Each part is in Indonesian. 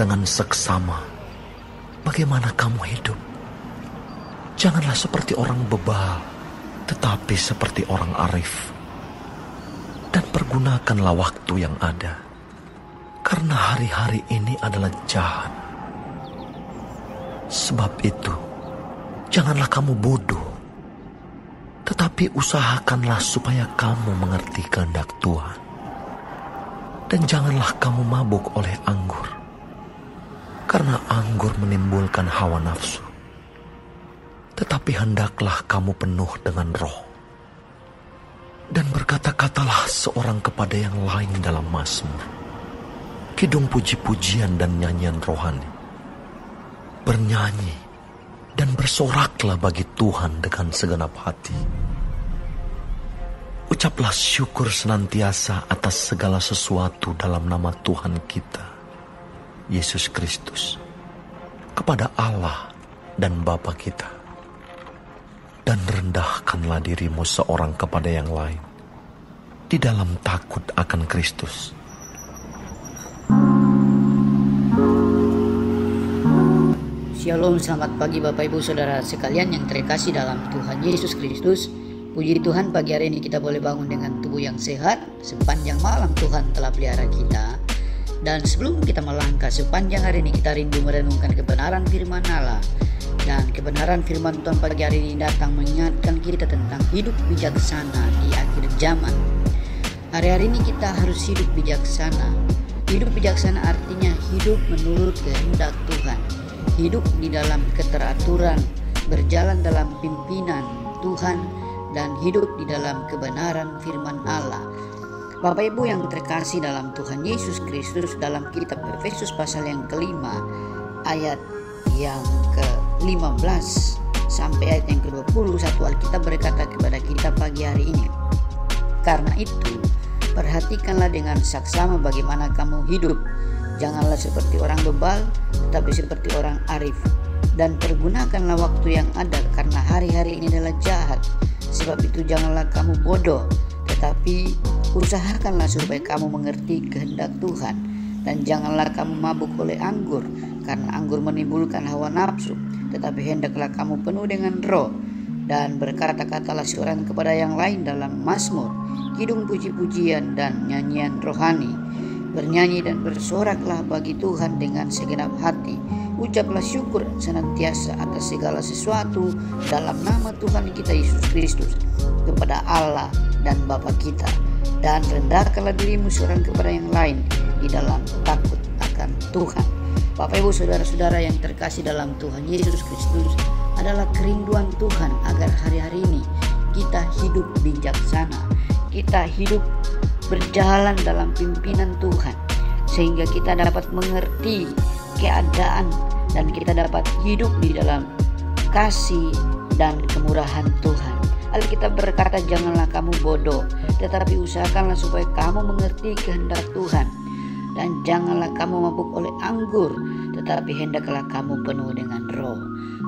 dengan seksama bagaimana kamu hidup. Janganlah seperti orang bebal, tetapi seperti orang arif. Dan pergunakanlah waktu yang ada, karena hari-hari ini adalah jahat. Sebab itu, janganlah kamu bodoh, tetapi usahakanlah supaya kamu mengerti kehendak Tuhan. Dan janganlah kamu mabuk oleh anggur, karena anggur menimbulkan hawa nafsu. Tetapi hendaklah kamu penuh dengan Roh. Dan berkata-katalah seorang kepada yang lain dalam mazmur, kidung puji-pujian dan nyanyian rohani. Bernyanyi dan bersoraklah bagi Tuhan dengan segenap hati. Ucaplah syukur senantiasa atas segala sesuatu dalam nama Tuhan kita, Yesus Kristus, kepada Allah dan Bapa kita. Dan rendahkanlah dirimu seorang kepada yang lain, di dalam takut akan Kristus. Shalom, selamat pagi Bapak Ibu Saudara sekalian yang terkasih dalam Tuhan Yesus Kristus. Puji Tuhan, pagi hari ini kita boleh bangun dengan tubuh yang sehat. Sepanjang malam Tuhan telah pelihara kita. Dan sebelum kita melangkah sepanjang hari ini, kita rindu merenungkan kebenaran firman Allah. Dan kebenaran firman Tuhan pagi hari ini datang mengingatkan kita tentang hidup bijaksana di akhir zaman. Hari-hari ini kita harus hidup bijaksana. Hidup bijaksana artinya hidup menurut kehendak Tuhan. Hidup di dalam keteraturan, berjalan dalam pimpinan Tuhan, dan hidup di dalam kebenaran firman Allah. Bapak Ibu yang terkasih dalam Tuhan Yesus Kristus, dalam kitab Efesus pasal yang kelima, ayat yang ke-15 sampai ayat yang ke-20, satu Alkitab berkata kepada kita pagi hari ini, karena itu perhatikanlah dengan saksama bagaimana kamu hidup. Janganlah seperti orang bebal, tetapi seperti orang arif. Dan pergunakanlah waktu yang ada, karena hari-hari ini adalah jahat. Sebab itu janganlah kamu bodoh, tetapi usahakanlah supaya kamu mengerti kehendak Tuhan. Dan janganlah kamu mabuk oleh anggur, karena anggur menimbulkan hawa nafsu. Tetapi hendaklah kamu penuh dengan Roh. Dan berkata-katalah seorang kepada yang lain dalam mazmur, kidung puji-pujian dan nyanyian rohani. Bernyanyi dan bersoraklah bagi Tuhan dengan segenap hati. Ucaplah syukur senantiasa atas segala sesuatu dalam nama Tuhan kita Yesus Kristus, kepada Allah dan Bapa kita. Dan rendahkanlah dirimu seorang kepada yang lain di dalam takut akan Tuhan. Bapak Ibu Saudara-saudara yang terkasih dalam Tuhan Yesus Kristus, adalah kerinduan Tuhan agar hari-hari ini kita hidup bijaksana. Kita hidup berjalan dalam pimpinan Tuhan, sehingga kita dapat mengerti keadaan dan kita dapat hidup di dalam kasih dan kemurahan Tuhan. Alkitab berkata, janganlah kamu bodoh, tetapi usahakanlah supaya kamu mengerti kehendak Tuhan. Dan janganlah kamu mabuk oleh anggur, tetapi hendaklah kamu penuh dengan Roh.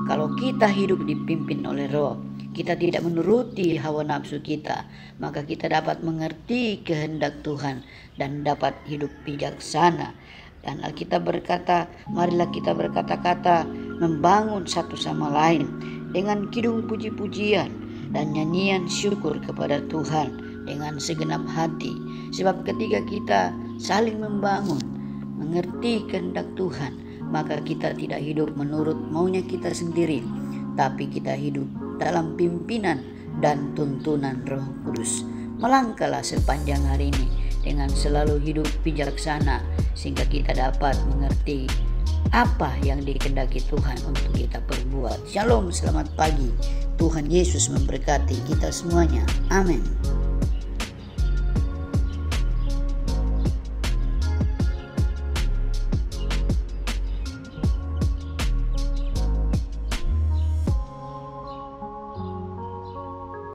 Kalau kita hidup dipimpin oleh Roh, kita tidak menuruti hawa nafsu kita, maka kita dapat mengerti kehendak Tuhan dan dapat hidup bijaksana. Dan Alkitab berkata, marilah kita berkata-kata membangun satu sama lain dengan kidung puji-pujian dan nyanyian syukur kepada Tuhan dengan segenap hati. Sebab ketika kita saling membangun, mengerti kehendak Tuhan, maka kita tidak hidup menurut maunya kita sendiri, tapi kita hidup dalam pimpinan dan tuntunan Roh Kudus. Melangkahlah sepanjang hari ini dengan selalu hidup bijaksana, sehingga kita dapat mengerti apa yang dikehendaki Tuhan untuk kita perbuat. Shalom, selamat pagi. Tuhan Yesus memberkati kita semuanya. Amin.